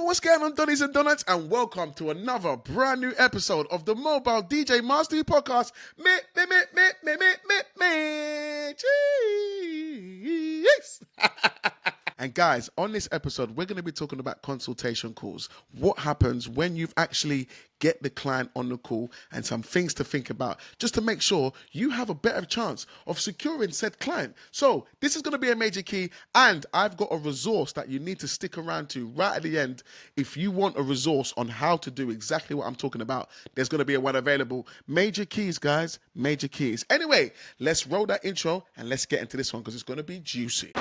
what's going on, Donnies and Donuts, and welcome to another brand new episode of the Mobile DJ Mastery Podcast. Cheese. And guys, on this episode, we're going to be talking about consultation calls. What happens when you've actually get the client on the call and some things to think about just to make sure you have a better chance of securing said client. So this is going to be a major key, and I've got a resource that you need to stick around to right at the end. If you want a resource on how to do exactly what I'm talking about, there's going to be a one available. Major keys, guys, major keys. Anyway, let's roll that intro and let's get into this one because it's going to be juicy.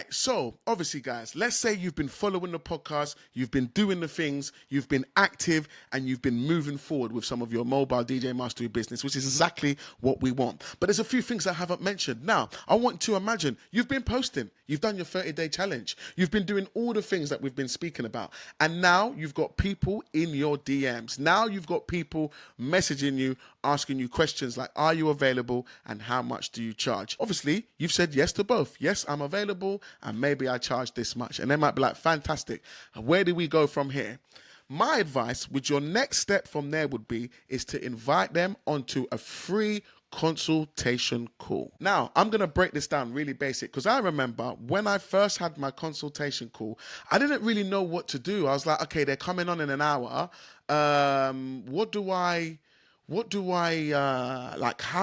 So, obviously, guys, let's say you've been following the podcast, you've been doing the things, you've been active, and you've been moving forward with some of your mobile DJ mastery business, which is exactly what we want. But there's a few things I haven't mentioned. Now, I want to imagine you've been posting, you've done your 30-day challenge, you've been doing all the things that we've been speaking about, and now you've got people in your DMs. Now you've got people messaging you, asking you questions like, are you available and how much do you charge? Obviously, you've said yes to both. Yes, I'm available and maybe I charge this much. And they might be like, fantastic. Where do we go from here? My advice with your next step from there would be is to invite them onto a free consultation call. Now, I'm going to break this down really basic because I remember when I first had my consultation call, I didn't really know what to do. I was like, okay, they're coming on in an hour. How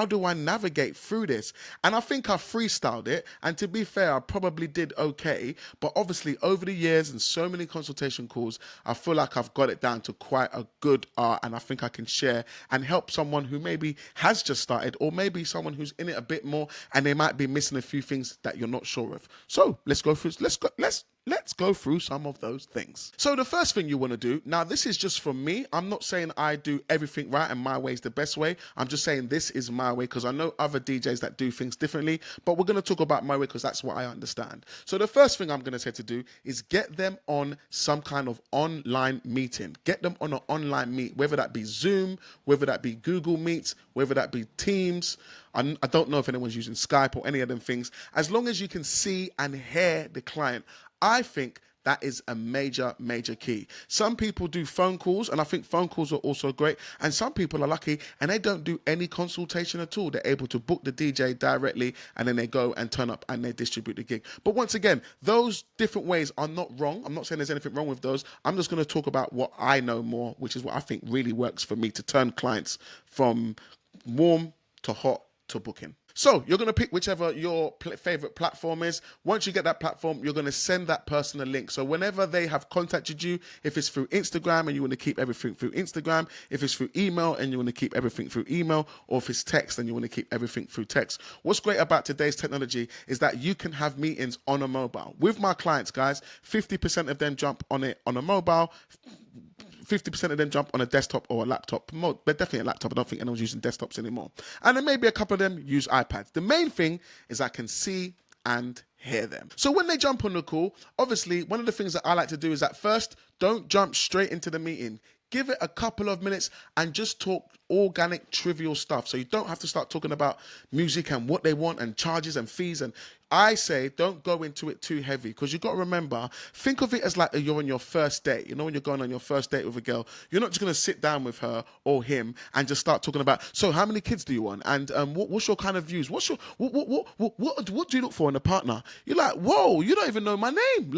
do I navigate through this? And I think I freestyled it. And to be fair, I probably did okay. But obviously, over the years and so many consultation calls, I feel like I've got it down to quite a good art. And I think I can share and help someone who maybe has just started, or maybe someone who's in it a bit more and they might be missing a few things that you're not sure of. So let's go through some of those things. So the first thing you want to do, now this is just from me. I'm not saying I do everything right and my way is the best way. I'm just saying this is my way because I know other DJs that do things differently, but we're going to talk about my way because that's what I understand. So the first thing I'm going to say to do is get them on some kind of online meeting. Get them on an online meet, whether that be Zoom, whether that be Google Meets, whether that be Teams. I don't know if anyone's using Skype or any of them things. As long as you can see and hear the client, I think that is a major, major key. Some people do phone calls, and I think phone calls are also great. And some people are lucky, and they don't do any consultation at all. They're able to book the DJ directly, and then they go and turn up and they distribute the gig. But once again, those different ways are not wrong. I'm not saying there's anything wrong with those. I'm just going to talk about what I know more, which is what I think really works for me to turn clients from warm to hot to booking. So you're going to pick whichever your favorite platform is. Once you get that platform, you're going to send that person a link. So whenever they have contacted you, if it's through Instagram and you want to keep everything through Instagram, if it's through email and you want to keep everything through email, or if it's text and you want to keep everything through text. What's great about today's technology is that you can have meetings on a mobile. With my clients, guys, 50% of them jump on it on a mobile, 50% of them jump on a desktop or a laptop, but definitely a laptop. I don't think anyone's using desktops anymore. And then maybe a couple of them use iPads. The main thing is I can see and hear them. So when they jump on the call, obviously, one of the things that I like to do is at first, don't jump straight into the meeting. Give it a couple of minutes and just talk organic, trivial stuff. So you don't have to start talking about music and what they want and charges and fees. And I say don't go into it too heavy because you've got to remember, think of it as like you're on your first date. You know, when you're going on your first date with a girl, you're not just going to sit down with her or him and just start talking about, so how many kids do you want? And what's your kind of views? What do you look for in a partner? You're like, whoa, you don't even know my name.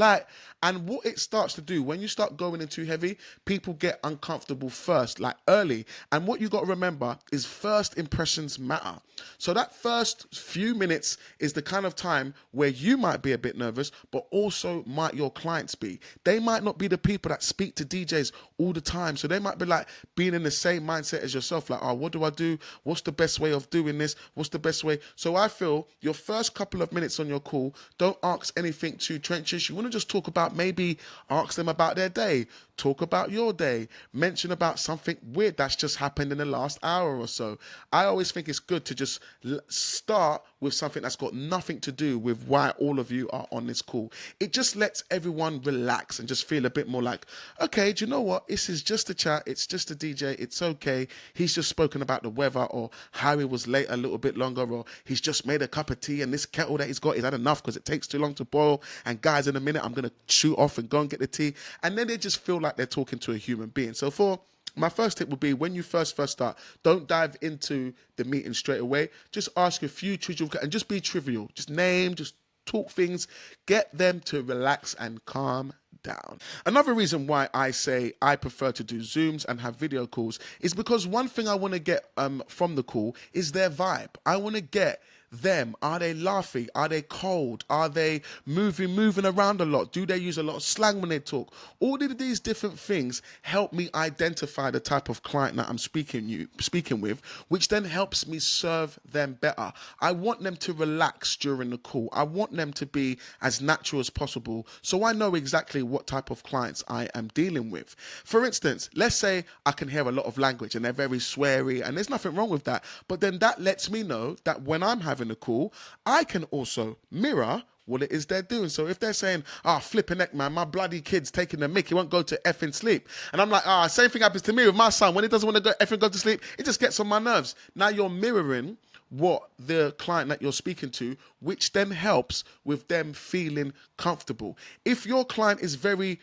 And what it starts to do, when you start going in too heavy, people get uncomfortable first, like early. And what you got to remember is first impressions matter. So that first few minutes is the kind of time where you might be a bit nervous, but also might your clients be. They might not be the people that speak to DJs all the time. So they might be like being in the same mindset as yourself. Like, oh, what do I do? What's the best way of doing this? What's the best way? So I feel your first couple of minutes on your call, don't ask anything too trenches. You want to just talk about, maybe ask them about their day. talk about your day, mention about something weird that's just happened in the last hour or so. I always think it's good to just start with something that's got nothing to do with why all of you are on this call. It just lets everyone relax and just feel a bit more like, okay, do you know what? This is just a chat. It's just a DJ. It's okay. He's just spoken about the weather, or how he was late a little bit longer, or he's just made a cup of tea and this kettle that he's got is had enough because it takes too long to boil. And guys, in a minute, I'm going to shoot off and go and get the tea. And then they just feel like they're talking to a human being. So my first tip would be, when you first start, don't dive into the meeting straight away. Just ask a few trivial, and just be trivial. Just talk things, get them to relax and calm down. Another reason why I say I prefer to do Zooms and have video calls is because one thing I want to get from the call is their vibe. I want to get them. Are they laughing? Are they cold? Are they moving around a lot? Do they use a lot of slang when they talk? All of these different things help me identify the type of client that I'm speaking with, which then helps me serve them better. I want them to relax during the call. I want them to be as natural as possible, so I know exactly what type of clients I am dealing with. For instance, let's say I can hear a lot of language and they're very sweary, and there's nothing wrong with that, but then that lets me know that when I'm having a call, I can also mirror what it is they're doing. So if they're saying, flipping neck, man, my bloody kid's taking the mick, he won't go to effing sleep. And I'm like, same thing happens to me with my son. When he doesn't want to go to sleep, it just gets on my nerves. Now you're mirroring what the client that you're speaking to, which then helps with them feeling comfortable. If your client is very,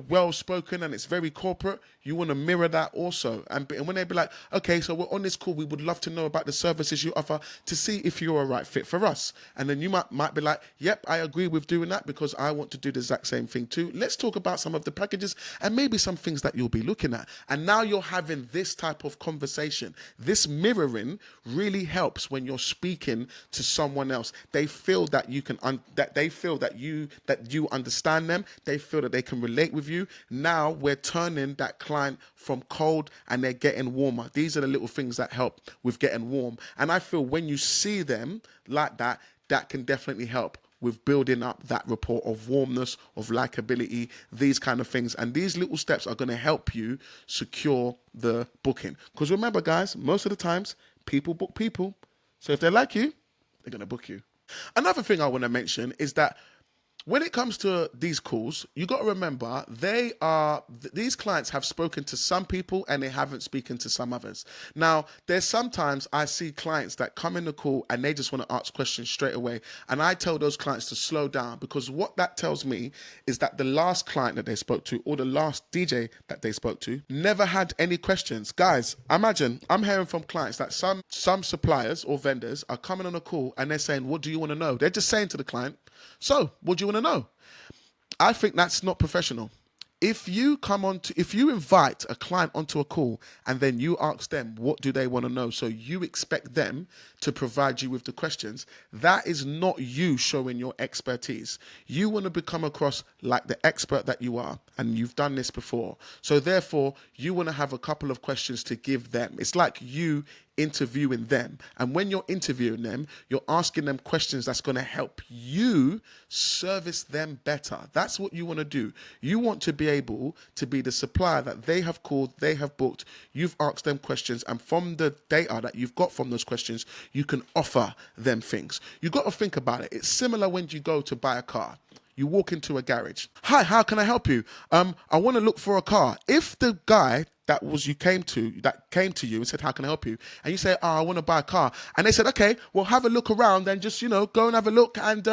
well-spoken and it's very corporate, you want to mirror that also. And when they be like, okay, so we're on this call, we would love to know about the services you offer to see if you're a right fit for us. And then you might be like, yep, I agree with doing that because I want to do the exact same thing too. Let's talk about some of the packages and maybe some things that you'll be looking at. And now you're having this type of conversation. This mirroring really helps when you're speaking to someone else. They feel that you can, that you understand them. They feel that they can relate with you. Now we're turning that client from cold and they're getting warmer. These are the little things that help with getting warm. And I feel when you see them like that, that can definitely help with building up that rapport of warmness, of likability, these kind of things. And these little steps are going to help you secure the booking. Because remember, guys, most of the times people book people. So if they like you, they're going to book you. Another thing I want to mention is that when it comes to these calls, you got to remember these clients have spoken to some people and they haven't spoken to some others. Now, there's sometimes I see clients that come in the call and they just want to ask questions straight away. And I tell those clients to slow down, because what that tells me is that the last client that they spoke to, or the last DJ that they spoke to, never had any questions. Guys, imagine I'm hearing from clients that some suppliers or vendors are coming on a call and they're saying, what do you want to know? They're just saying to the client, so, what do you want to know? I think that's not professional. If you invite a client onto a call and then you ask them what do they want to know, so you expect them to provide you with the questions, that is not you showing your expertise. You want to become across like the expert that you are, and you've done this before. So therefore, you want to have a couple of questions to give them. It's like you interviewing them. And when you're interviewing them, you're asking them questions that's going to help you service them better. That's what you want to do. You want to be able to be the supplier that they have called, they have booked, you've asked them questions, and from the data that you've got from those questions, you can offer them things. You've got to think about it. It's similar when you go to buy a car. You walk into a garage. Hi, how can I help you? I want to look for a car. If the guy that came to you and said, how can I help you? And you say, I want to buy a car. And they said, okay, well, have a look around and just, go and have a look. And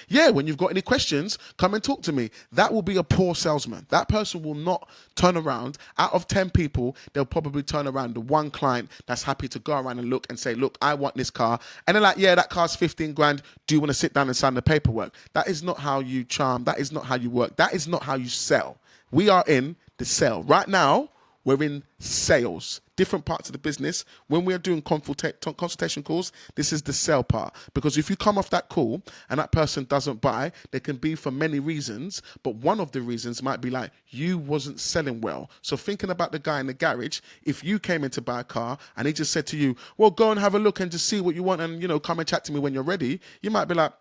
when you've got any questions, come and talk to me. That will be a poor salesman. That person will not turn around. Out of 10 people, they'll probably turn around the one client that's happy to go around and look and say, look, I want this car. And they're like, yeah, that car's 15 grand. Do you want to sit down and sign the paperwork? That is not how you charm. That is not how you work. That is not how you sell. We are in the sell. Right now, we're in sales, different parts of the business. When we are doing consultation calls, this is the sell part. Because if you come off that call and that person doesn't buy, there can be for many reasons, but one of the reasons might be like, you wasn't selling well. So thinking about the guy in the garage, if you came in to buy a car and he just said to you, well, go and have a look and just see what you want and, come and chat to me when you're ready, you might be like,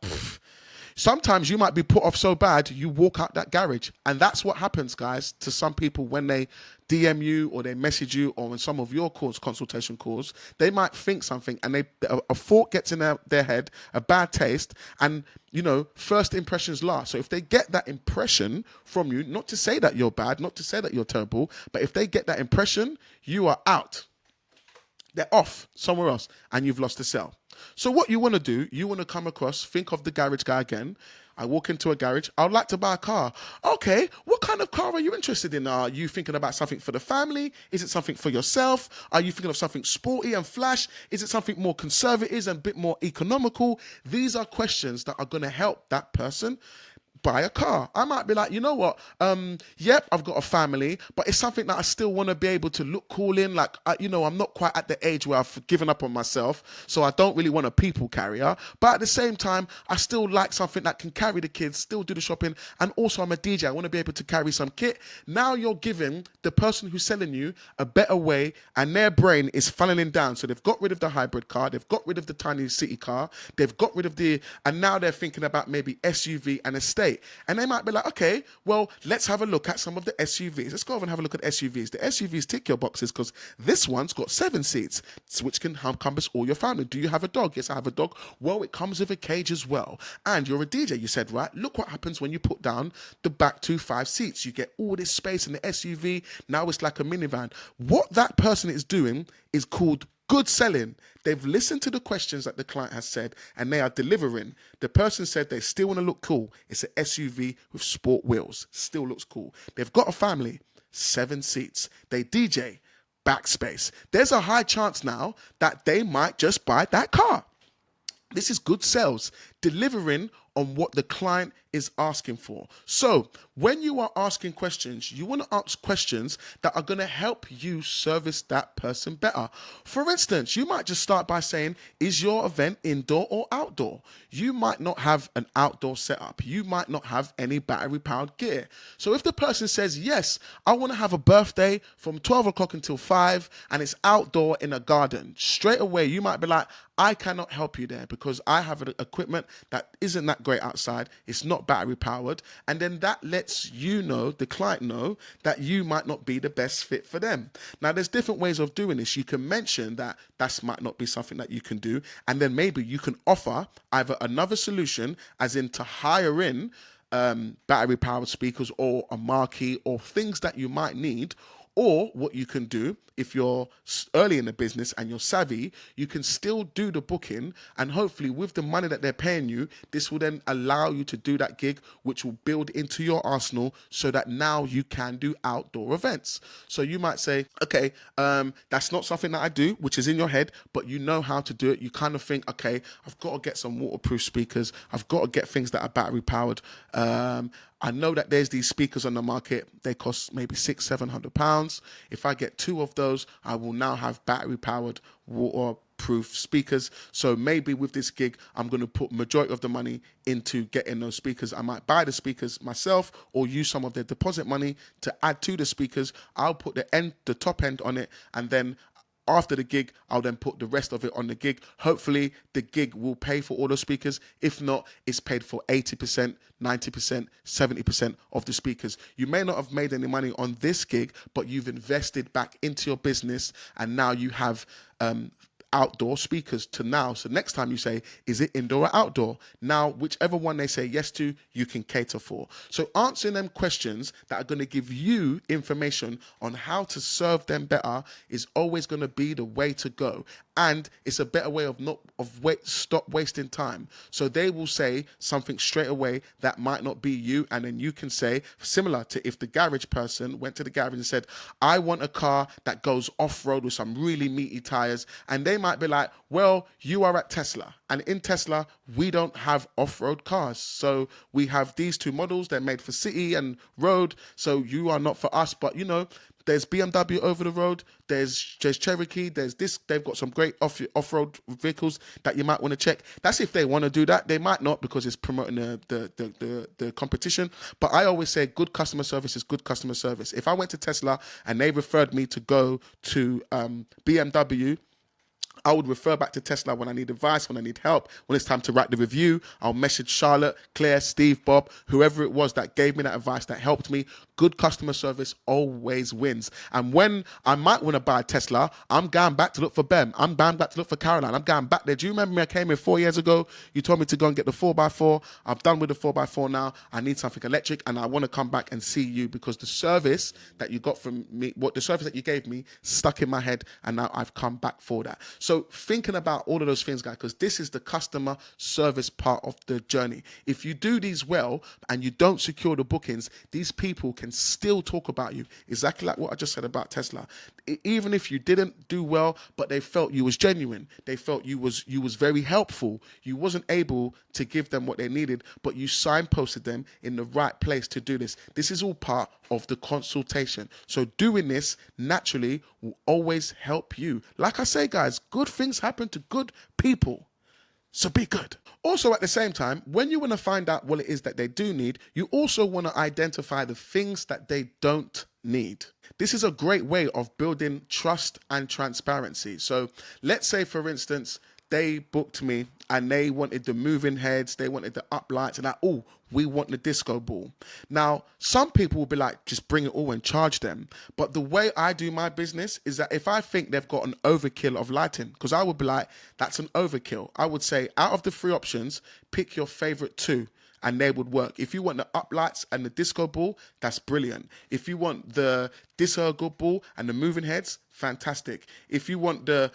Sometimes you might be put off so bad you walk out that garage, and that's what happens, guys, to some people when they DM you or they message you, or in some of your calls, consultation calls. They might think something, and a thought gets in their head, a bad taste, and first impressions last. So if they get that impression from you, not to say that you're bad, not to say that you're terrible, but if they get that impression, you are out. They're off somewhere else, and you've lost the sale. So what you want to do, you want to come across, think of the garage guy again. I walk into a garage. I would like to buy a car. Okay, what kind of car are you interested in? Are you thinking about something for the family? Is it something for yourself? Are you thinking of something sporty and flash? Is it something more conservative and a bit more economical? These are questions that are going to help that person buy a car. I might be like, you know what? Yep, I've got a family, but it's something that I still want to be able to look cool in. Like, I'm not quite at the age where I've given up on myself, so I don't really want a people carrier. But at the same time, I still like something that can carry the kids, still do the shopping, and also I'm a DJ. I want to be able to carry some kit. Now you're giving the person who's selling you a better way, and their brain is funneling down. So they've got rid of the hybrid car, they've got rid of the tiny city car, they've got rid of and now they're thinking about maybe SUV and estate. And they might be like, okay, well, let's have a look at some of the SUVs. Let's go over and have a look at SUVs. The SUVs tick your boxes because this one's got 7 seats, which can encompass all your family. Do you have a dog? Yes, I have a dog. Well, it comes with a cage as well. And you're a DJ. You said, right, look what happens when you put down the back 5 seats. You get all this space in the SUV. Now it's like a minivan. What that person is doing is called good selling. They've listened to the questions that the client has said, and they are delivering. The person said they still want to look cool. It's an SUV with sport wheels. Still looks cool. They've got a family, 7 seats. They DJ, backspace. There's a high chance now that they might just buy that car. This is good sales, delivering on what the client is asking for. So when you are asking questions, you want to ask questions that are going to help you service that person better. For instance, you might just start by saying, is your event indoor or outdoor? You might not have an outdoor setup. You might not have any battery powered gear. So if the person says, yes, I want to have a birthday from 12 o'clock until 5 and it's outdoor in a garden, straight away you might be like, I cannot help you there because I have an equipment that isn't that great outside. It's not battery powered. And then that lets you know, the client know, that you might not be the best fit for them. Now, there's different ways of doing this. You can mention that might not be something that you can do. And then maybe you can offer either another solution, as in to hire in battery powered speakers or a marquee or things that you might need. Or what you can do, if you're early in the business and you're savvy, you can still do the booking, and hopefully with the money that they're paying you, this will then allow you to do that gig, which will build into your arsenal so that now you can do outdoor events. So you might say, okay, that's not something that I do, which is in your head, but you know how to do it. You kind of think, okay, I've got to get some waterproof speakers. I've got to get things that are battery powered. I know that there's these speakers on the market. They cost maybe £600-700. If I get 2 of those, I will now have battery powered waterproof speakers. So maybe with this gig, I'm going to put majority of the money into getting those speakers. I might buy the speakers myself or use some of their deposit money to add to the speakers. I'll put the top end on it, and then after the gig, I'll then put the rest of it on the gig. Hopefully, the gig will pay for all the speakers. If not, it's paid for 80%, 90%, 70% of the speakers. You may not have made any money on this gig, but you've invested back into your business, and now you have outdoor speakers to now. So next time you say, is it indoor or outdoor? Now, whichever one they say yes to, you can cater for. So answering them questions that are going to give you information on how to serve them better is always going to be the way to go. And it's a better way of stop wasting time. So they will say something straight away that might not be you, and then you can say, similar to if the garage person went to the garage and said, I want a car that goes off-road with some really meaty tires, and they might be like, well, you are at Tesla, and in Tesla we don't have off-road cars, so we have these 2 models. They're made for city and road, so you are not for us. But there's BMW over the road, there's Cherokee, there's this. They've got some great off-road vehicles that you might want to check. That's if they want to do that. They might not, because it's promoting the competition. But I always say good customer service is good customer service. If I went to Tesla and they referred me to go to BMW, I would refer back to Tesla when I need advice, when I need help, when it's time to write the review. I'll message Charlotte, Claire, Steve, Bob, whoever it was that gave me that advice, that helped me. Good customer service always wins. And when I might want to buy a Tesla, I'm going back to look for Ben. I'm going back to look for Caroline. I'm going back there. Do you remember me? I came in 4 years ago. You told me to go and get the 4x4. I'm done with the 4x4 now. I need something electric, and I want to come back and see you because the service that you got from me, what the service that you gave me, stuck in my head, and now I've come back for that. So thinking about all of those things, guys, because this is the customer service part of the journey. If you do these well and you don't secure the bookings, these people can still talk about you. Exactly like what I just said about Tesla. Even if you didn't do well, but they felt you was genuine, they felt you was very helpful, you wasn't able to give them what they needed, but you signposted them in the right place to do this. This is all part of the consultation. So doing this naturally will always help you. Like I say, guys, good things happen to good people. So be good. Also, at the same time, when you want to find out what it is that they do need, you also want to identify the things that they don't need. This is a great way of building trust and transparency. So let's say, for instance, they booked me and they wanted the moving heads, they wanted the uplights, and like, oh, we want the disco ball. Now, some people will be like, just bring it all and charge them. But the way I do my business is that if I think they've got an overkill of lighting, because I would be like, that's an overkill. I would say, out of the 3 options, pick your favorite 2. And they would work. If you want the uplights and the disco ball, that's brilliant. If you want the disco ball and the moving heads, fantastic. If you want the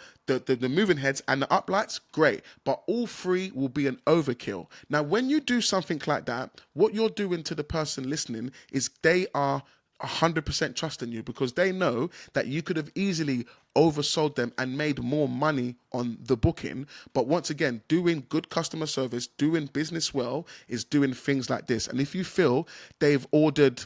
moving heads and the uplights, great. But all 3 will be an overkill. Now, when you do something like that, what you're doing to the person listening is they are 100% trusting you because they know that you could have easily oversold them and made more money on the booking. But once again, doing good customer service, doing business well is doing things like this. And if you feel they've ordered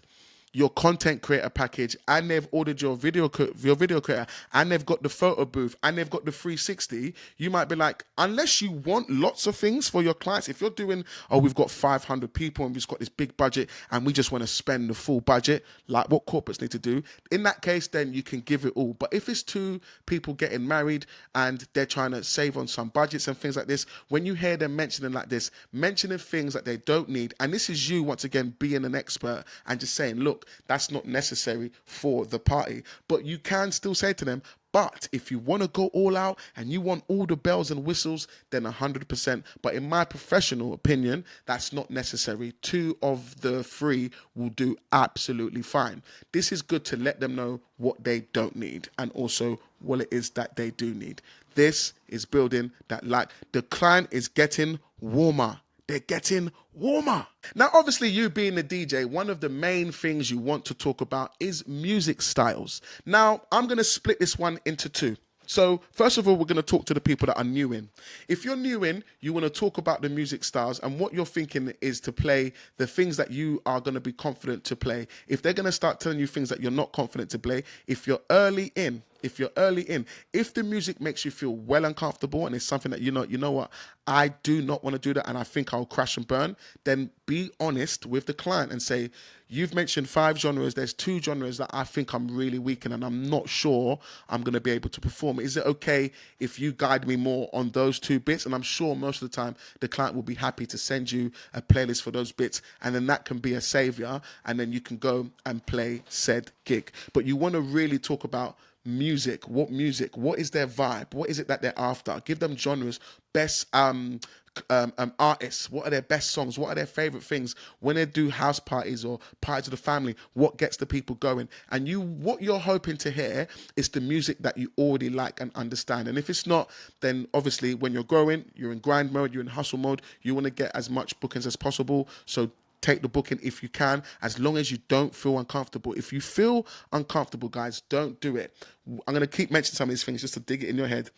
your content creator package and they've ordered your video creator and they've got the photo booth and they've got the 360, you might be like, unless you want lots of things for your clients, if you're doing, oh, we've got 500 people and we've just got this big budget and we just want to spend the full budget, like what corporates need to do, in that case, then you can give it all. But if it's 2 people getting married and they're trying to save on some budgets and things like this, when you hear them mentioning like this, mentioning things that they don't need, and this is you, once again, being an expert and just saying, look, that's not necessary for the party. But you can still say to them, but if you want to go all out and you want all the bells and whistles, then 100%. But in my professional opinion, that's not necessary. 2 of the 3 will do absolutely fine. This is good to let them know what they don't need and also what it is that they do need. This is building that, like, the client is getting warmer. They're getting warmer. Now, obviously, you being the DJ, one of the main things you want to talk about is music styles. Now, I'm going to split this one into 2. So, first of all, we're going to talk to the people that are new in. If you're new in, you want to talk about the music styles, and what you're thinking is to play the things that you are going to be confident to play. If they're going to start telling you things that you're not confident to play, if you're early in, if the music makes you feel well uncomfortable and it's something that you know what, I do not want to do that and I think I'll crash and burn, then be honest with the client and say, you've mentioned 5 genres, there's 2 genres that I think I'm really weak in and I'm not sure I'm going to be able to perform. Is it okay if you guide me more on those 2 bits? And I'm sure most of the time the client will be happy to send you a playlist for those bits, and then that can be a savior, and then you can go and play said gig. But you want to really talk about music, what is their vibe, what is it that they're after, give them genres, best artists, what are their best songs, what are their favorite things when they do house parties or parties of the family, what gets the people going. And what you're hoping to hear is the music that you already like and understand. And if it's not, then obviously when you're growing, you're in grind mode, you're in hustle mode, you want to get as much bookings as possible. So take the booking if you can, as long as you don't feel uncomfortable. If you feel uncomfortable, guys, don't do it. I'm going to keep mentioning some of these things just to dig it in your head.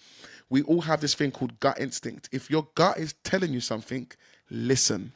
We all have this thing called gut instinct. If your gut is telling you something, listen.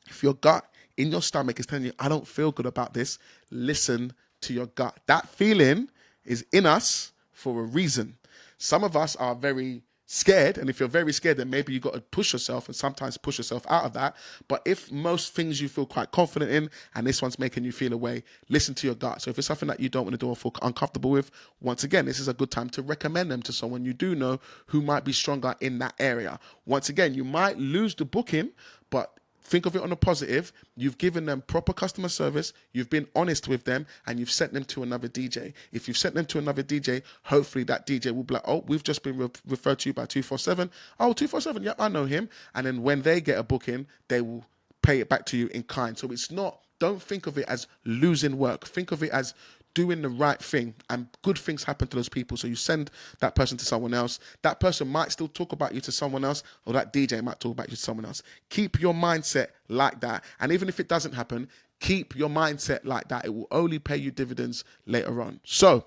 If your gut in your stomach is telling you, I don't feel good about this, listen to your gut. That feeling is in us for a reason. Some of us are very scared, and if you're very scared, then maybe you got to push yourself and sometimes push yourself out of that. But if most things you feel quite confident in and this one's making you feel away, listen to your gut. So if it's something that you don't want to do or feel uncomfortable with, once again, this is a good time to recommend them to someone you do know who might be stronger in that area. Once again, you might lose the booking, but think of it on a positive. You've given them proper customer service, you've been honest with them, and you've sent them to another DJ. If you've sent them to another DJ, hopefully that DJ will be like, oh, we've just been referred to you by 247. Oh, 247, yeah, I know him. And then when they get a booking, they will pay it back to you in kind. So it's not, don't think of it as losing work. Think of it as doing the right thing, and good things happen to those people. So you send that person to someone else. That person might still talk about you to someone else, or that DJ might talk about you to someone else. Keep your mindset like that. And even if it doesn't happen, keep your mindset like that. It will only pay you dividends later on. So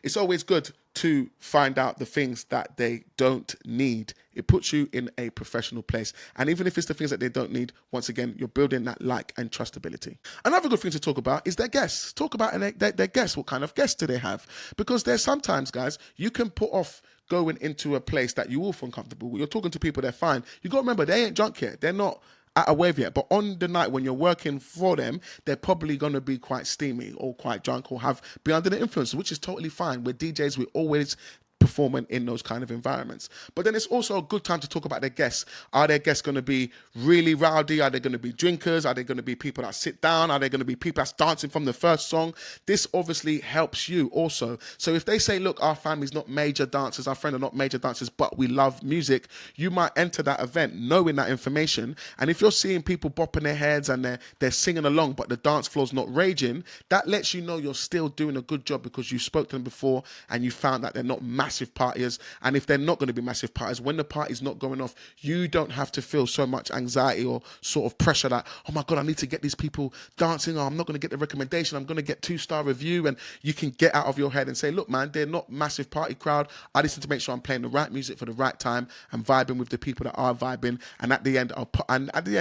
it's always good to find out the things that they don't need. It puts you in a professional place. And even if it's the things that they don't need, once again, you're building that like and trustability. Another good thing to talk about is their guests. Talk about their guests. What kind of guests do they have? Because there's sometimes, guys, you can put off going into a place that you will feel uncomfortable. You're talking to people, they're fine. You got to remember, they ain't drunk yet. They're not at a wave yet, but on the night when you're working for them, they're probably going to be quite steamy or quite drunk or be under the influence, which is totally fine. We're DJs, we always performing in those kind of environments. But then it's also a good time to talk about their guests. Are their guests going to be really rowdy? Are they going to be drinkers? Are they going to be people that sit down? Are they going to be people that's dancing from the first song? This obviously helps you also. So if they say, look, our family's not major dancers, our friends are not major dancers, but we love music, you might enter that event knowing that information. And if you're seeing people bopping their heads and they're singing along, but the dance floor's not raging, that lets you know you're still doing a good job, because you spoke to them before and you found that they're not massive partiers. And if they're not going to be massive partiers, when the party's not going off, you don't have to feel so much anxiety or sort of pressure that, oh my God, I need to get these people dancing, or I'm not going to get the recommendation, I'm going to get 2-star review. And you can get out of your head and say, look, man, they're not massive party crowd. I just need to make sure I'm playing the right music for the right time and vibing with the people that are vibing. And at the end,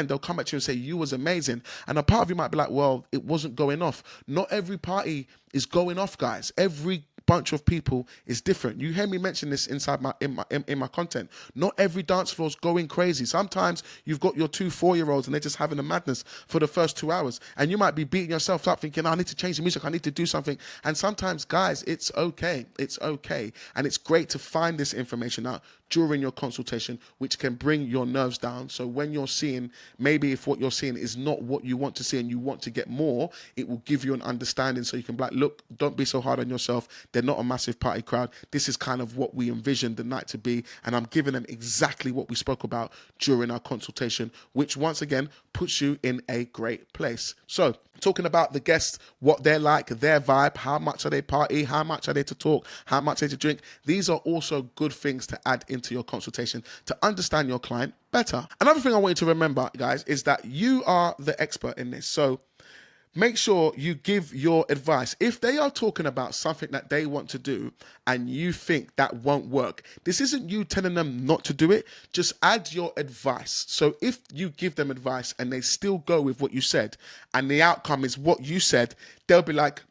they'll come at you and say, you was amazing. And a part of you might be like, well, it wasn't going off. Not every party is going off, guys. Every bunch of people is different. You hear me mention this inside in my content. Not every dance floor is going crazy. Sometimes you've got your 2 4-year-olds and they're just having a madness for the first 2 hours, and you might be beating yourself up thinking, I need to change the music, I need to do something. And sometimes, guys, it's okay. It's okay. And it's great to find this information out during your consultation, which can bring your nerves down. So when you're seeing, maybe if what you're seeing is not what you want to see and you want to get more, it will give you an understanding, so you can be like, look, don't be so hard on yourself. They're not a massive party crowd. This is kind of what we envisioned the night to be. And I'm giving them exactly what we spoke about during our consultation, which once again puts you in a great place. So talking about the guests, what they're like, their vibe, how much are they party, how much are they to talk, how much are they to drink. These are also good things to add into your consultation to understand your client better. Another thing I want you to remember, guys, is that you are the expert in this. So make sure you give your advice. If they are talking about something that they want to do and you think that won't work, this isn't you telling them not to do it. Just add your advice. So if you give them advice and they still go with what you said and the outcome is what you said, they'll be like,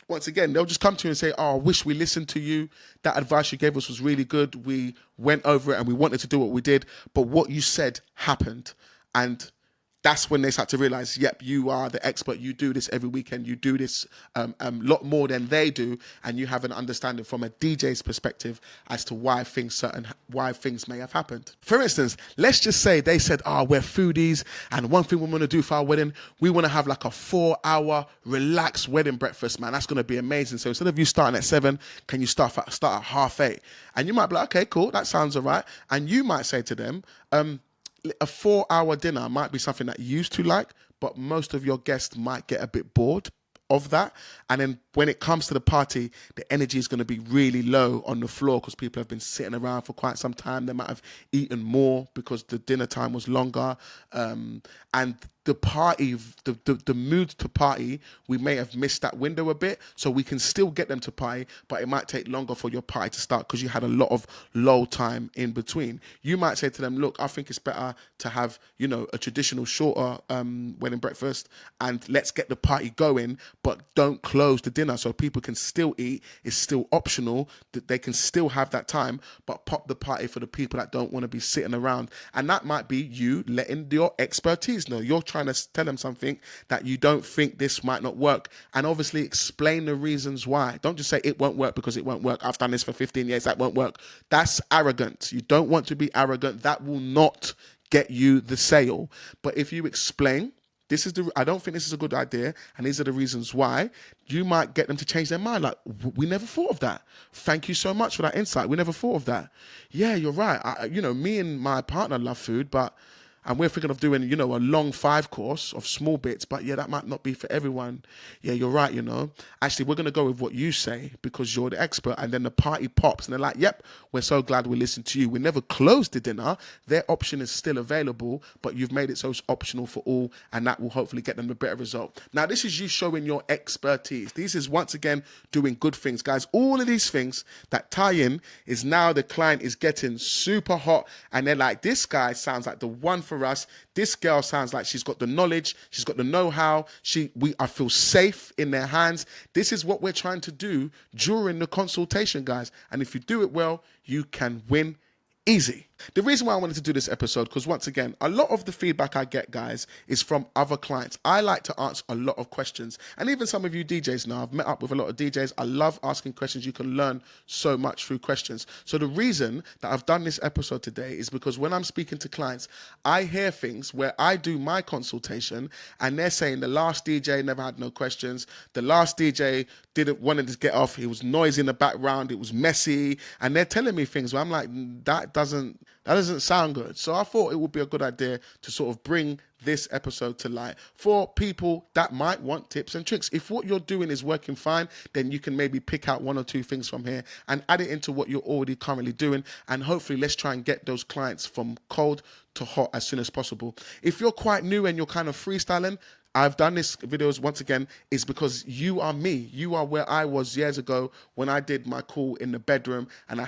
once again, they'll just come to you and say, oh, I wish we listened to you. That advice you gave us was really good. We went over it and we wanted to do what we did, but what you said happened. And that's when they start to realize, yep, you are the expert. You do this every weekend. You do this a lot more than they do, and you have an understanding from a DJ's perspective as to why things may have happened. For instance, let's just say they said, we're foodies, and one thing we want to do for our wedding, we want to have like a 4-hour relaxed wedding breakfast, man. That's going to be amazing. So instead of you starting at 7, can you start at 8:30? And you might be like, okay, cool, that sounds all right. And you might say to them, a 4-hour dinner might be something that you used to like, but most of your guests might get a bit bored of that. And then when it comes to the party, the energy is going to be really low on the floor because people have been sitting around for quite some time. They might have eaten more because the dinner time was longer. And the party, the mood to party, we may have missed that window a bit. So we can still get them to party, but it might take longer for your party to start because you had a lot of low time in between. You might say to them, look, I think it's better to have, a traditional shorter wedding breakfast, and let's get the party going, but don't close the dinner so people can still eat. It's still optional, that they can still have that time, but pop the party for the people that don't want to be sitting around. And that might be you letting your expertise know. You're trying to tell them something that you don't think this might not work, and obviously explain the reasons why. Don't just say it won't work because it won't work. I've done this for 15 years, that won't work. That's arrogant. You don't want to be arrogant. That will not get you the sale. But if you explain, I don't think this is a good idea, and these are the reasons why, you might get them to change their mind. Like, we never thought of that. Thank you so much for that insight. We never thought of that. Yeah, you're right. Me and my partner love food, and we're thinking of doing, a long 5-course of small bits, but yeah, that might not be for everyone. Yeah, you're right, Actually, we're going to go with what you say because you're the expert, and then the party pops, and they're like, yep, we're so glad we listened to you. We never closed the dinner. Their option is still available, but you've made it so it's optional for all, and that will hopefully get them a better result. Now, this is you showing your expertise. This is, once again, doing good things. Guys, all of these things that tie in is now the client is getting super hot, and they're like, this guy sounds like the one for us. This girl sounds like she's got the knowledge, she's got the know-how. I feel safe in their hands. This is what we're trying to do during the consultation, guys. And if you do it well, you can win easy. The reason why I wanted to do this episode, because once again, a lot of the feedback I get, guys, is from other clients. I like to answer a lot of questions. And even some of you DJs now, I've met up with a lot of DJs. I love asking questions. You can learn so much through questions. So the reason that I've done this episode today is because when I'm speaking to clients, I hear things where I do my consultation and they're saying the last DJ never had no questions. The last DJ didn't wanted to get off. He was noisy in the background. It was messy. And they're telling me things where I'm like, that doesn't sound good. So I thought it would be a good idea to sort of bring this episode to light for people that might want tips and tricks. If what you're doing is working fine, then you can maybe pick out 1 or 2 things from here and add it into what you're already currently doing. And hopefully let's try and get those clients from cold to hot as soon as possible. If you're quite new and you're kind of freestyling, I've done this videos once again is because you are me. You are where I was years ago when I did my call in the bedroom and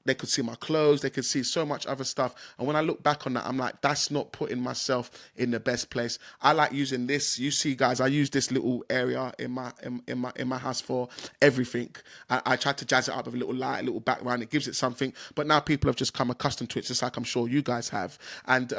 they could see my clothes, they could see so much other stuff. And when I look back on that, I'm like, that's not putting myself in the best place. I like using this. You see, guys, I use this little area in my house for everything. I tried to jazz it up with a little light, a little background. It gives it something. But now people have just come accustomed to it, just like I'm sure you guys have. And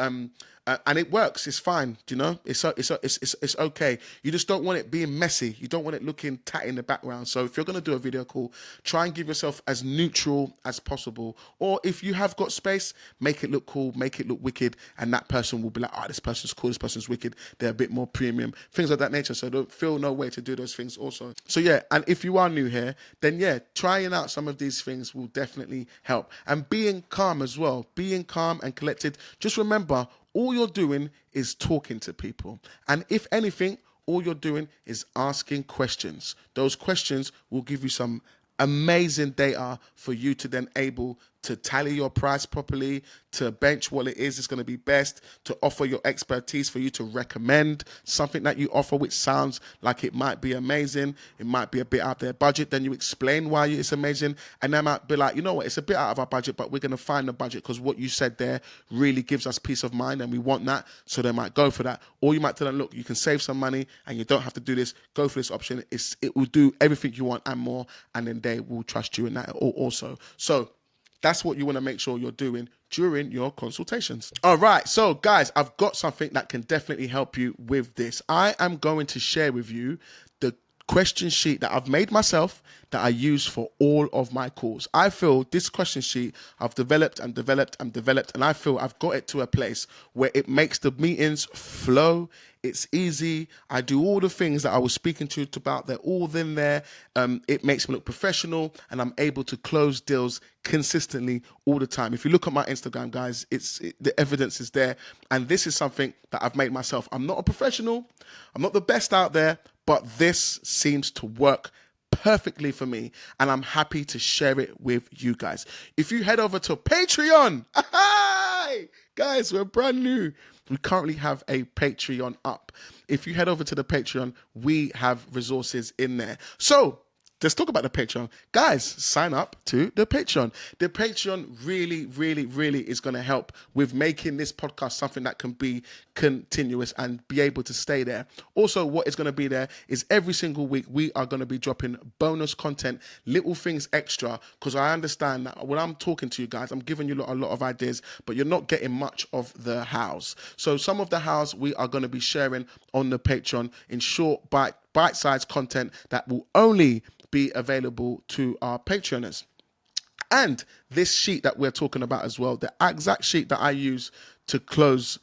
it works. It's fine. It's okay. You just don't want it being messy. You don't want it looking tatty in the background. So if you're going to do a video call, try and give yourself as neutral as possible. Or if you have got space, make it look cool, make it look wicked, and that person will be like, this person's cool, this person's wicked. They're a bit more premium, things of that nature. So don't feel no way to do those things also. So yeah, and if you are new here, then yeah, trying out some of these things will definitely help. And being calm as well, being calm and collected. Just remember, all you're doing is talking to people. And if anything, all you're doing is asking questions. Those questions will give you some amazing data for you to then able to tally your price properly, to bench what it is going to be best, to offer your expertise for you to recommend something that you offer which sounds like it might be amazing, it might be a bit out of their budget, then you explain why it's amazing, and they might be like, you know what, it's a bit out of our budget, but we're going to find the budget because what you said there really gives us peace of mind and we want that, so they might go for that. Or you might tell them, look, you can save some money and you don't have to do this, go for this option, it will do everything you want and more, and then they will trust you in that also. So that's what you want to make sure you're doing during your consultations. All right, so guys, I've got something that can definitely help you with this. I am going to share with you the question sheet that I've made myself that I use for all of my calls. I feel this question sheet I've developed, and I feel I've got it to a place where it makes the meetings flow. It's easy. I do all the things that I was speaking to you about. They're all in there. It makes me look professional, and I'm able to close deals consistently all the time. If you look at my Instagram, guys, the evidence is there. And this is something that I've made myself. I'm not a professional. I'm not the best out there, but this seems to work perfectly for me, and I'm happy to share it with you guys. If you head over to Patreon, guys, we're brand new. we currently have a Patreon up. If you head over to the Patreon, we have resources in there. So let's talk about the Patreon. Guys, sign up to the Patreon. The Patreon really, really, really is going to help with making this podcast something that can be continuous and be able to stay there. Also, what is going to be there is every single week we are going to be dropping bonus content, little things extra, because I understand that when I'm talking to you guys, I'm giving you a lot of ideas, but you're not getting much of the hows. So some of the hows we are going to be sharing on the Patreon in short bite-sized content that will only be available to our Patreoners. And this sheet that we're talking about as well, the exact sheet that I use to close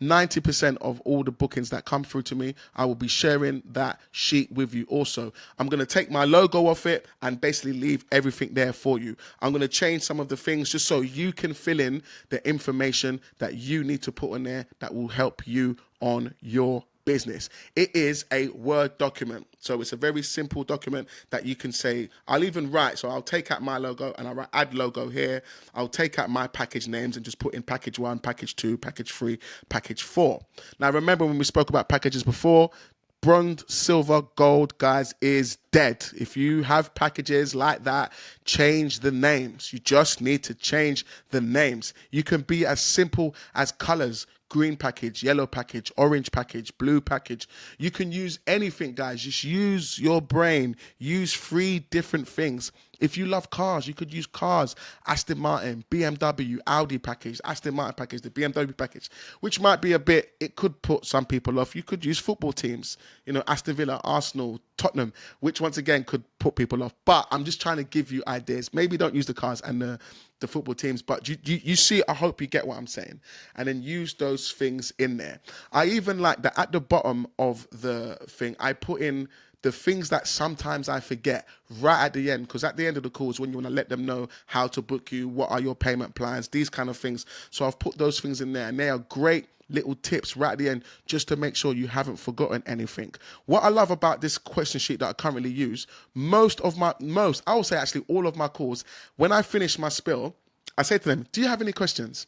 90% of all the bookings that come through to me, I will be sharing that sheet with you also. I'm going to take my logo off it and basically leave everything there for you. I'm going to change some of the things just so you can fill in the information that you need to put in there that will help you on your business. It is a Word document. So it's a very simple document that you can say, I'll even write, so I'll take out my logo and I'll write add logo here. I'll take out my package names and just put in package 1, package 2, package 3, package 4. Now remember when we spoke about packages before, bronze, silver, gold, guys, is dead. If you have packages like that, change the names. You just need to change the names. You can be as simple as colors. Green package, yellow package, orange package, blue package. You can use anything, guys. Just use your brain. Use 3 different things. If you love cars, you could use cars, Aston Martin, BMW, Audi package, Aston Martin package, the BMW package, which might be a bit, it could put some people off. You could use football teams, Aston Villa, Arsenal, Tottenham, which once again could put people off. But I'm just trying to give you ideas. Maybe don't use the cars and the football teams, but you see, I hope you get what I'm saying. And then use those things in there. I even like that at the bottom of the thing, I put in the things that sometimes I forget right at the end, because at the end of the call is when you want to let them know how to book you, what are your payment plans, these kind of things. So I've put those things in there, and they are great little tips right at the end just to make sure you haven't forgotten anything. What I love about this question sheet that I currently use, I will say actually all of my calls, when I finish my spill, I say to them, do you have any questions?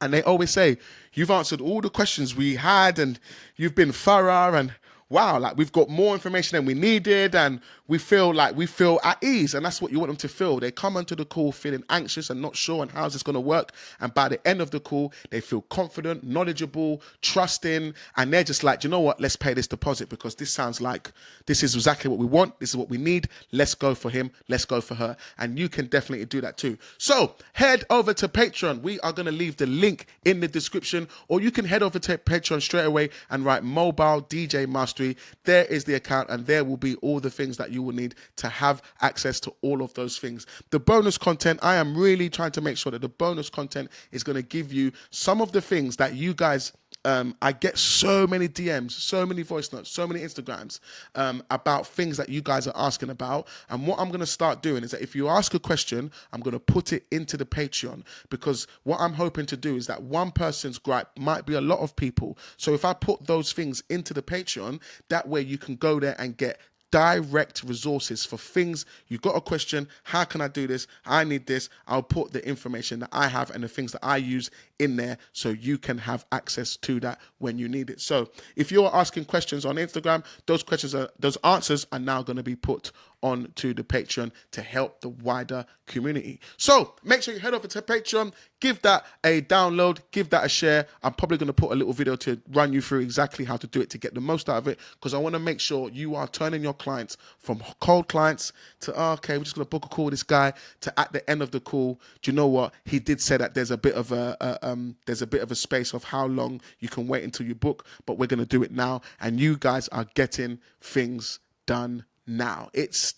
And they always say, you've answered all the questions we had and you've been thorough and wow, like we've got more information than we needed and we feel at ease. And that's what you want them to feel. They come onto the call feeling anxious and not sure on how is this going to work. And by the end of the call, they feel confident, knowledgeable, trusting, and they're just like, you know what, let's pay this deposit because this sounds like this is exactly what we want. This is what we need. Let's go for him. Let's go for her. And you can definitely do that too. So head over to Patreon. We are going to leave the link in the description, or you can head over to Patreon straight away and write mobile DJ Mastery. There is the account, and there will be all the things that you will need to have access to all of those things. The bonus content, I am really trying to make sure that the bonus content is going to give you some of the things that you guys I get so many DMs, so many voice notes, so many Instagrams about things that you guys are asking about. And what I'm going to start doing is that if you ask a question, I'm going to put it into the Patreon, because what I'm hoping to do is that one person's gripe might be a lot of people. So if I put those things into the Patreon, that way you can go there and get direct resources for things. You've got a question, how can I do this? I need this. I'll put the information that I have and the things that I use in there so you can have access to that when you need it. So if you're asking questions on Instagram, those answers are now going to be put onto the Patreon to help the wider community. So make sure you head over to Patreon, give that a download, give that a share. I'm probably going to put a little video to run you through exactly how to do it to get the most out of it, because I want to make sure you are turning your clients from cold clients to, okay, we're just going to book a call with this guy, to at the end of the call, do you know what? He did say that there's a bit of a space of how long you can wait until you book, but we're going to do it now. And you guys are getting things done now. It's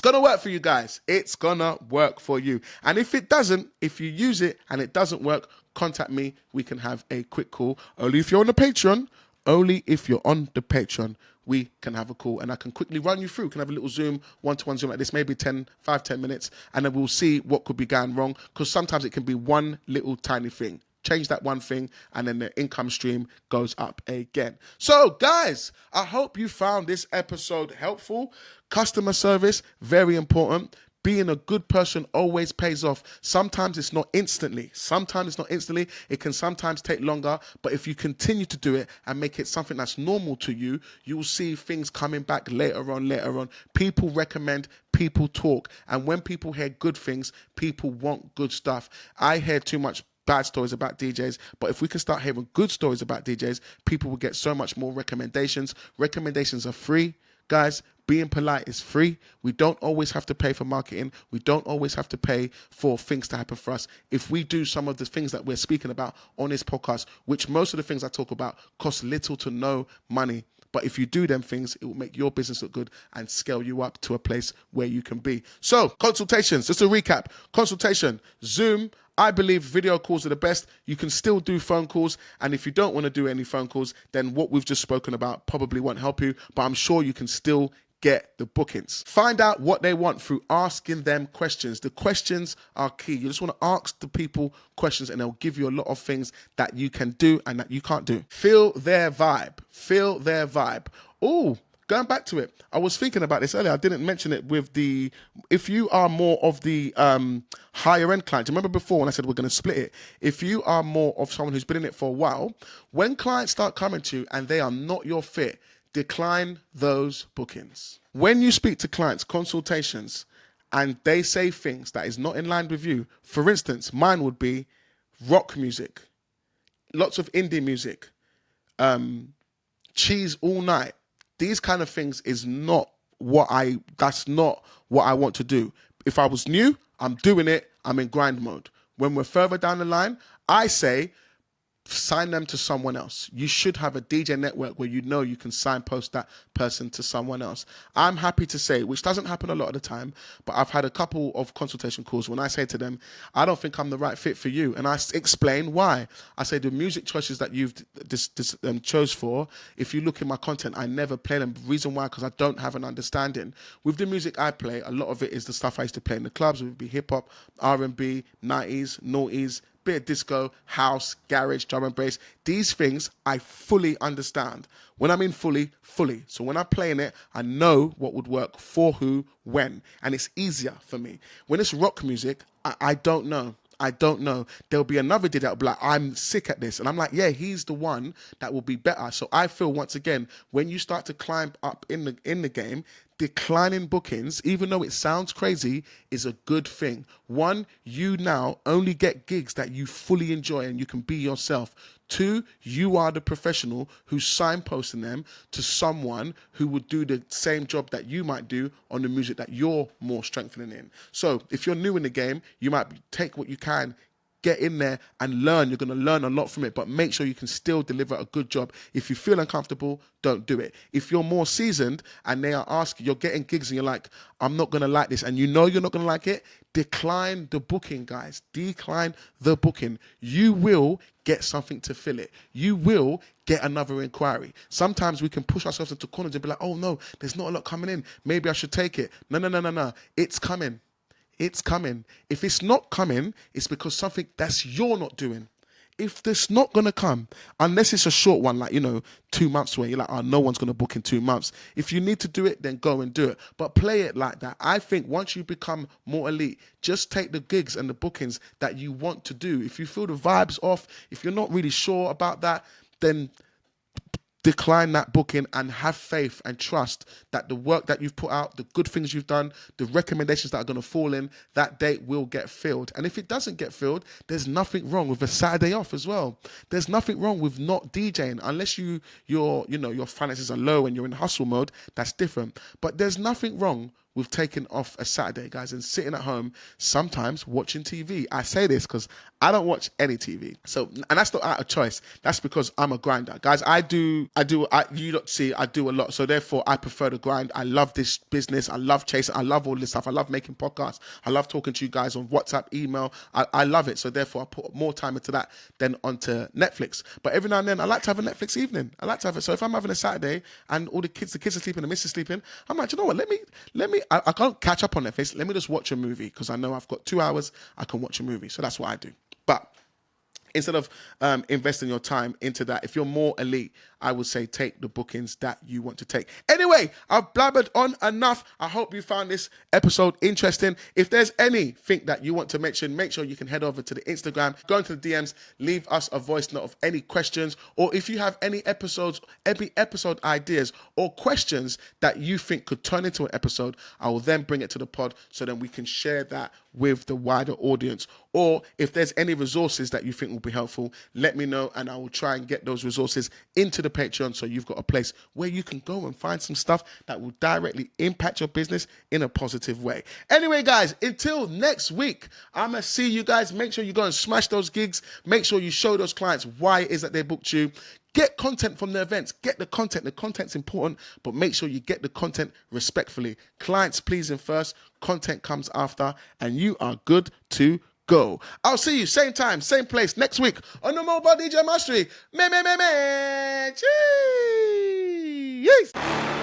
gonna work for you guys. It's gonna work for you. And if it doesn't, if you use it and it doesn't work, contact me. We can have a quick call. Only if you're on the Patreon. Only if you're on the Patreon, we can have a call and I can quickly run you through. Can have a little Zoom, one-to-one Zoom like this, maybe 10 minutes, and then we'll see what could be going wrong, because sometimes it can be one little tiny thing. Change that one thing and then the income stream goes up again. So guys, I hope you found this episode helpful. Customer service, very important. being a good person always pays off. Sometimes it's not instantly. It can sometimes take longer, but if you continue to do it and make it something that's normal to you, you will see things coming back later on. People recommend, people talk, and when people hear good things, people want good stuff. I hear too much bad stories about DJs, but if we can start hearing good stories about DJs, people will get so much more recommendations. Recommendations are free, guys. Being polite is free. We don't always have to pay for marketing. We don't always have to pay for things to happen for us. If we do some of the things that we're speaking about on this podcast, which most of the things I talk about cost little to no money, but if you do them things, it will make your business look good and scale you up to a place where you can be. So, consultations, just a recap. Consultation, Zoom. I believe video calls are the best. You can still do phone calls, and if you don't want to do any phone calls, then what we've just spoken about probably won't help you, but I'm sure you can still get the bookings. Find out what they want through asking them questions. The questions are key. You just want to ask the people questions and they'll give you a lot of things that you can do and that you can't do. Feel their vibe. Oh, going back to it, I was thinking about this earlier. I didn't mention it with if you are more of the higher end clients, remember before when I said we're going to split it, if you are more of someone who's been in it for a while, when clients start coming to you and they are not your fit, decline those bookings. When you speak to clients, consultations, and they say things that is not in line with you, for instance, mine would be rock music, lots of indie music, cheese all night. These kind of things is that's not what I want to do. If I was new, I'm doing it, I'm in grind mode. When we're further down the line, I say, sign them to someone else. You should have a DJ network where you know you can signpost that person to someone else. I'm happy to say, which doesn't happen a lot of the time, but I've had a couple of consultation calls when I say to them, I don't think I'm the right fit for you. And I explain why. I say the music choices that you've chose for, if you look in my content, I never play them. The reason why, because I don't have an understanding. With the music I play, a lot of it is the stuff I used to play in the clubs. It would be hip hop, R&B, 90s, noughties, bit of disco, house, garage, drum and bass. These things I fully understand. When I mean fully. So when I'm playing it, I know what would work for who, when, and it's easier for me. When it's rock music, I don't know. There'll be another DJ that'll be like, I'm sick at this. And I'm like, yeah, he's the one that will be better. So I feel, once again, when you start to climb up in the game, declining bookings, even though it sounds crazy, is a good thing. One, you now only get gigs that you fully enjoy and you can be yourself. Two, you are the professional who's signposting them to someone who would do the same job that you might do on the music that you're more strengthening in. So if you're new in the game, you might take what you can, get in there and learn. You're going to learn a lot from it, but make sure you can still deliver a good job. If you feel uncomfortable, don't do it. If you're more seasoned and they are asking, you're getting gigs and you're like, I'm not going to like this, and you know you're not going to like it, decline the booking, guys. Decline the booking. You will get something to fill it. You will get another inquiry. Sometimes we can push ourselves into corners and be like, oh no, there's not a lot coming in. Maybe I should take it. No. It's coming. It's coming. If it's not coming, it's because something that's you're not doing. If this not going to come, unless it's a short one, like, 2 months away, you're like, oh, no one's going to book in 2 months. If you need to do it, then go and do it. But play it like that. I think once you become more elite, just take the gigs and the bookings that you want to do. If you feel the vibe's off, if you're not really sure about that, then decline that booking and have faith and trust that the work that you've put out, the good things you've done, the recommendations that are going to fall in, that date will get filled. And if it doesn't get filled, there's nothing wrong with a Saturday off as well. There's nothing wrong with not DJing unless your finances are low and you're in hustle mode. That's different. But there's nothing wrong with taking off a Saturday, guys, and sitting at home, sometimes watching TV. I say this because I don't watch any TV. So, and that's not out of choice. That's because I'm a grinder. Guys, I do a lot. So therefore, I prefer to grind. I love this business. I love chasing. I love all this stuff. I love making podcasts. I love talking to you guys on WhatsApp, email. I love it. So therefore, I put more time into that than onto Netflix. But every now and then, I like to have a Netflix evening. I like to have it. So if I'm having a Saturday and all the kids are sleeping, the missus is sleeping, I'm like, you know what? Let me, I can't catch up on Netflix. Let me just watch a movie because I know I've got 2 hours. I can watch a movie. So that's what I do. But instead of investing your time into that, if you're more elite, I would say take the bookings that you want to take. Anyway, I've blabbered on enough. I hope you found this episode interesting. If there's anything that you want to mention, make sure you can head over to the Instagram, go into the DMs, leave us a voice note of any questions, or if you have any episode ideas or questions that you think could turn into an episode, I will then bring it to the pod so then we can share that with the wider audience. Or if there's any resources that you think will be helpful, let me know and I will try and get those resources into the Patreon so you've got a place where you can go and find some stuff that will directly impact your business in a positive way. Anyway, guys, until next week, I'm going to see you guys. Make sure you go and smash those gigs. Make sure you show those clients why it is that they booked you. Get content from the events. Get the content. The content's important, but make sure you get the content respectfully. Clients pleasing first, content comes after, and you are good to go. I'll see you same time, same place next week on the Mobile DJ Mastery. Cheese.